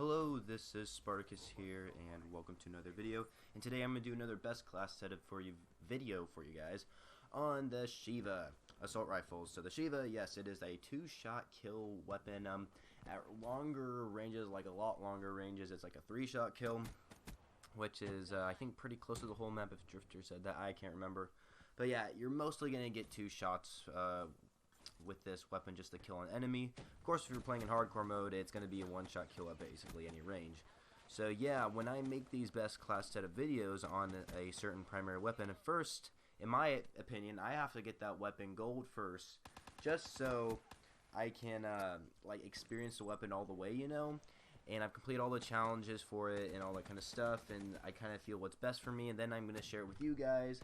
Hello, this is Spartacus here, and welcome to another video. And today I'm going to do another best class setup video for you guys on the Sheiva assault rifles. So the Sheiva, yes, it is a two-shot kill weapon. At longer ranges, like a lot longer ranges, it's like a three-shot kill, which is I think pretty close to the whole map. If Drifter said that, I can't remember. But yeah, you're mostly going to get two shots with this weapon just to kill an enemy. Of course, if you're playing in hardcore mode, it's going to be a one-shot kill at basically any range. So yeah, when I make these best class setup videos on a certain primary weapon, first, in my opinion, I have to get that weapon gold first, just so I can like experience the weapon all the way, you know. And I've completed all the challenges for it and all that kind of stuff, and I kind of feel what's best for me, and then I'm going to share it with you guys,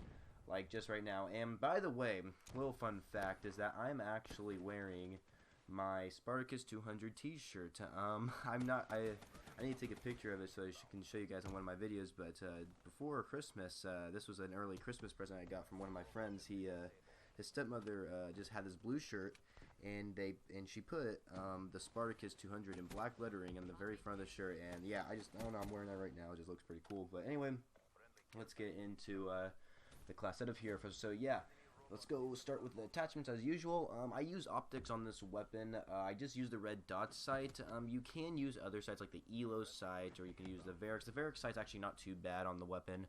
like just right now. And by the way, a little fun fact is that I'm actually wearing my Spartacus 200 t-shirt. I need to take a picture of it so I can show you guys in one of my videos, but before Christmas, this was an early Christmas present I got from one of my friends. His stepmother just had this blue shirt, and she put the Spartacus 200 in black lettering on the very front of the shirt, and yeah, I don't know, I'm wearing that right now. It just looks pretty cool. But anyway, let's get into the class setup here. So yeah, let's go start with the attachments as usual. I use optics on this weapon. I just use the red dot sight. You can use other sights like the ELO sight, or you can use the Varix. The Varix sight's actually not too bad on the weapon.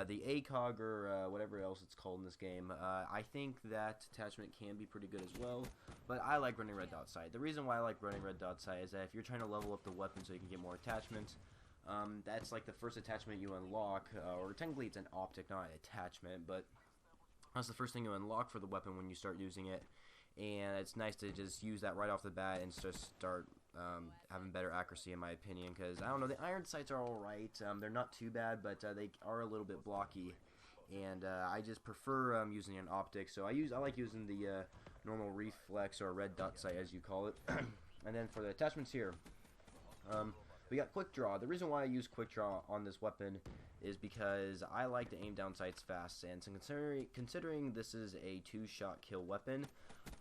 The ACOG, or whatever else it's called in this game, I think that attachment can be pretty good as well, but I like running red dot sight. The reason why I like running red dot sight is that if you're trying to level up the weapon so you can get more attachments, that's like the first attachment you unlock, or technically it's an optic, not an attachment, but that's the first thing you unlock for the weapon when you start using it, and it's nice to just use that right off the bat and just start having better accuracy, in my opinion, because I don't know, the iron sights are alright. They're not too bad, but they are a little bit blocky, and I just prefer using an optic. So I like using the normal reflex, or red dot sight as you call it. And then for the attachments here, we got quick draw. The reason why I use quick draw on this weapon is because I like to aim down sights fast, and so considering this is a two-shot kill weapon,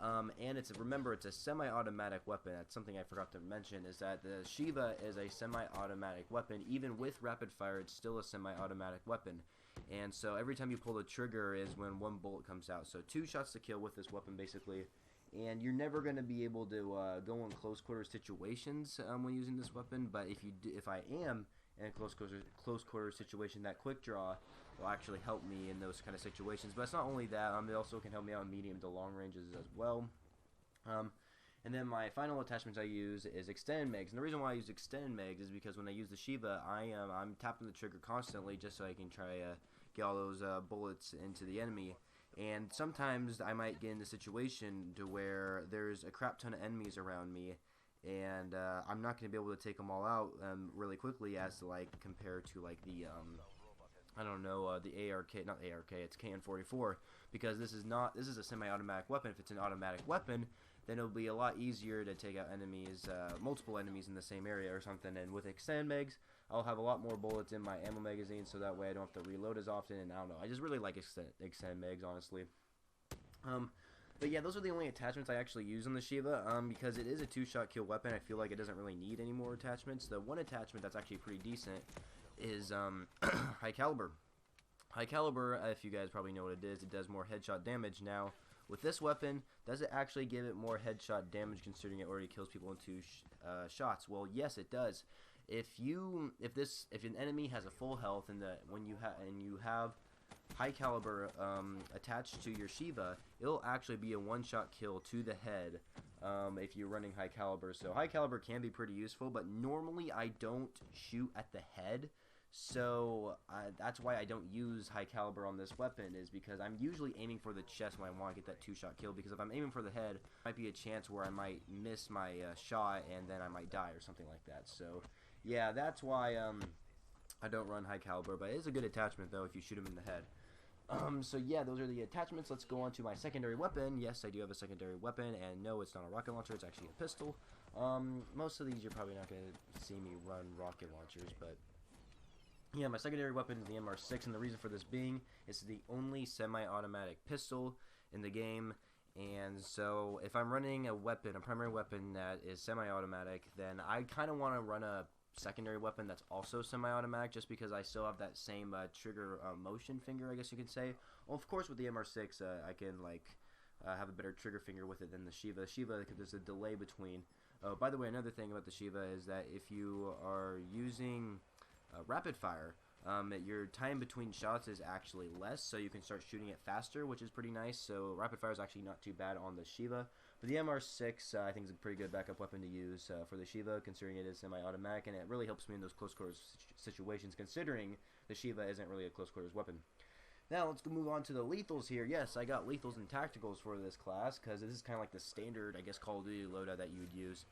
and remember it's a semi-automatic weapon. That's something I forgot to mention, is that the Sheiva is a semi-automatic weapon. Even with rapid fire, it's still a semi-automatic weapon, and so every time you pull the trigger is when one bullet comes out. So two shots to kill with this weapon basically. And you're never going to be able to go in close quarter situations when using this weapon. But if I am in a close quarter situation, that quick draw will actually help me in those kind of situations. But it's not only that; it also can help me out in medium to long ranges as well. And then my final attachments I use is extended mags. And the reason why I use extended mags is because when I use the Sheiva, I'm tapping the trigger constantly just so I can try get all those bullets into the enemy. And sometimes I might get in a situation to where there's a crap ton of enemies around me, and I'm not going to be able to take them all out really quickly, as to like compared to like the I don't know, the not ARK, it's KN-44, because this is a semi-automatic weapon. If it's an automatic weapon, then it'll be a lot easier to take out enemies, multiple enemies in the same area or something. And with extended mags, I'll have a lot more bullets in my ammo magazine, so that way I don't have to reload as often. And I don't know, I just really like extended mags, honestly. But yeah, those are the only attachments I actually use on the Sheiva, because it is a two-shot kill weapon. I feel like it doesn't really need any more attachments. The one attachment that's actually pretty decent is high caliber. High caliber, if you guys probably know what it is, it does more headshot damage. Now, with this weapon, does it actually give it more headshot damage considering it already kills people in two shots? Well, yes, it does. If an enemy has a full health and you have high caliber attached to your Sheiva, it'll actually be a one-shot kill to the head if you're running high caliber. So high caliber can be pretty useful, but normally I don't shoot at the head. So that's why I don't use high caliber on this weapon, is because I'm usually aiming for the chest when I want to get that two-shot kill, because if I'm aiming for the head, there might be a chance where I might miss my shot and then I might die or something like that. So yeah, that's why I don't run high caliber, but it is a good attachment though if you shoot him in the head. So yeah, those are the attachments. Let's go on to my secondary weapon. Yes, I do have a secondary weapon, and no, it's not a rocket launcher, it's actually a pistol. Most of these you're probably not going to see me run rocket launchers, but yeah, my secondary weapon is the MR6, and the reason for this being it's the only semi-automatic pistol in the game. And so if I'm running a primary weapon that is semi-automatic, then I kind of want to run a secondary weapon that's also semi-automatic, just because I still have that same trigger motion finger, I guess you could say. Well, of course, with the MR6, I can like have a better trigger finger with it than the Sheiva. Sheiva, there's a delay between. Oh, by the way, another thing about the Sheiva is that if you are using rapid fire, your time between shots is actually less, so you can start shooting it faster, which is pretty nice. So rapid fire is actually not too bad on the Sheiva. But the MR6, I think, is a pretty good backup weapon to use for the Sheiva, considering it is semi-automatic, and it really helps me in those close quarters situations, considering the Sheiva isn't really a close quarters weapon. Now let's move on to the lethals here. Yes, I got lethals and tacticals for this class, because this is kind of like the standard, I guess, Call of Duty loadout that you would use.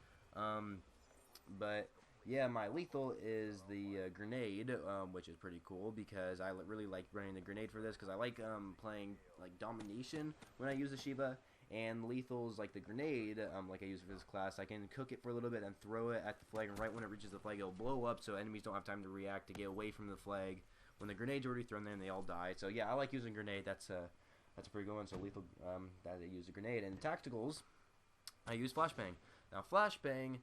But yeah, my lethal is the grenade, which is pretty cool because I really like running the grenade for this, because I like playing like domination when I use the Sheiva, and lethals like the grenade, like I use for this class, I can cook it for a little bit and throw it at the flag, and right when it reaches the flag, it'll blow up, so enemies don't have time to react to get away from the flag. When the grenade's already thrown there, and they all die. So yeah, I like using grenade. That's a pretty good one. So lethal, that I use a grenade, and tacticals, I use flashbang. Now, flashbang,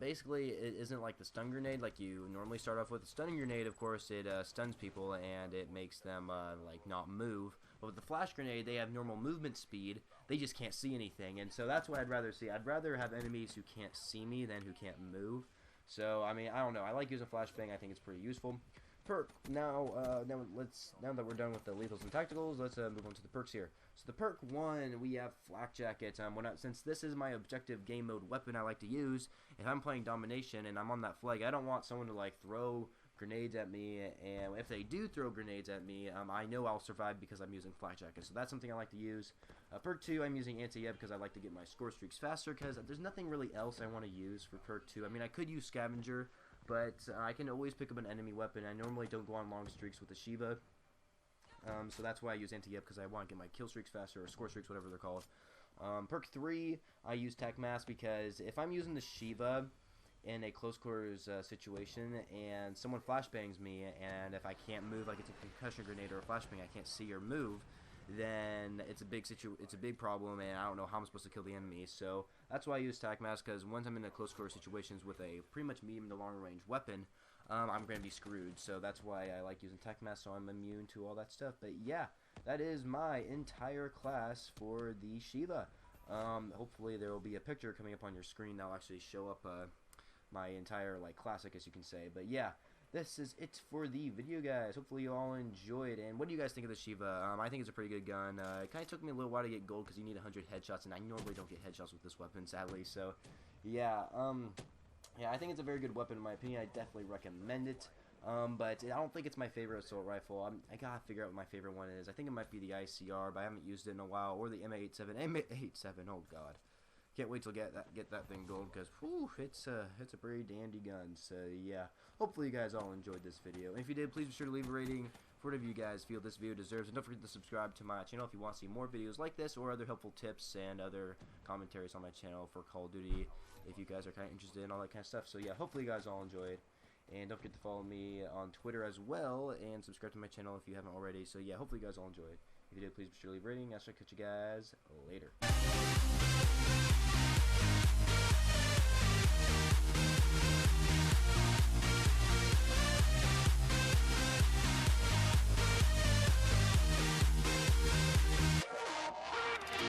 basically, it isn't like the stun grenade like you normally start off with. The stunning grenade, of course, it stuns people and it makes them, like, not move. But with the flash grenade, they have normal movement speed. They just can't see anything. And so that's what I'd rather see. I'd rather have enemies who can't see me than who can't move. So, I mean, I don't know. I like using flashbang. I think it's pretty useful. Perk. Now that we're done with the lethals and tacticals, let's move on to the perks here. So the perk 1, we have flak jacket. Since this is my objective game mode weapon I like to use, if I'm playing domination and I'm on that flag, I don't want someone to like throw grenades at me, and if they do throw grenades at me, I know I'll survive because I'm using flak jacket. So that's something I like to use. Perk 2, I'm using anti-eb because I like to get my score streaks faster, because there's nothing really else I want to use for perk 2. I mean, I could use scavenger, but I can always pick up an enemy weapon. I normally don't go on long streaks with the Sheiva, so that's why I use anti-eb, because I want to get my kill streaks faster, or score streaks, whatever they're called. Perk 3, I use tac mask, because if I'm using the Sheiva in a close quarters situation and someone flashbangs me, and if I can't move, like it's a concussion grenade or a flashbang, I can't see or move, then it's a big problem, and I don't know how I'm supposed to kill the enemy. So that's why I use tac mask, because once I'm in a close quarter situations with a pretty much medium to long range weapon, I'm going to be screwed. So that's why I like using tac mask, so I'm immune to all that stuff. But yeah, that is my entire class for the Sheiva. Hopefully there will be a picture coming up on your screen that'll actually show up my entire like class, I guess you can say. But yeah, this is it for the video, guys. Hopefully you all enjoyed. And what do you guys think of the Sheiva? I think it's a pretty good gun. It kind of took me a little while to get gold, because you need 100 headshots, and I normally don't get headshots with this weapon, sadly. So yeah, yeah, I think it's a very good weapon in my opinion. I definitely recommend it. But I don't think it's my favorite assault rifle. I gotta figure out what my favorite one is. I think it might be the ICR, but I haven't used it in a while, or the M87. M87, oh god. Can't wait till get that thing gold, because it's a pretty dandy gun. So yeah, hopefully you guys all enjoyed this video. And if you did, please be sure to leave a rating for whatever you guys feel this video deserves. And don't forget to subscribe to my channel if you want to see more videos like this, or other helpful tips and other commentaries on my channel for Call of Duty, if you guys are kind of interested in all that kind of stuff. So yeah, hopefully you guys all enjoyed. And don't forget to follow me on Twitter as well, and subscribe to my channel if you haven't already. So yeah, hopefully you guys all enjoyed. If you did, please be sure to leave a rating. I shall catch you guys later.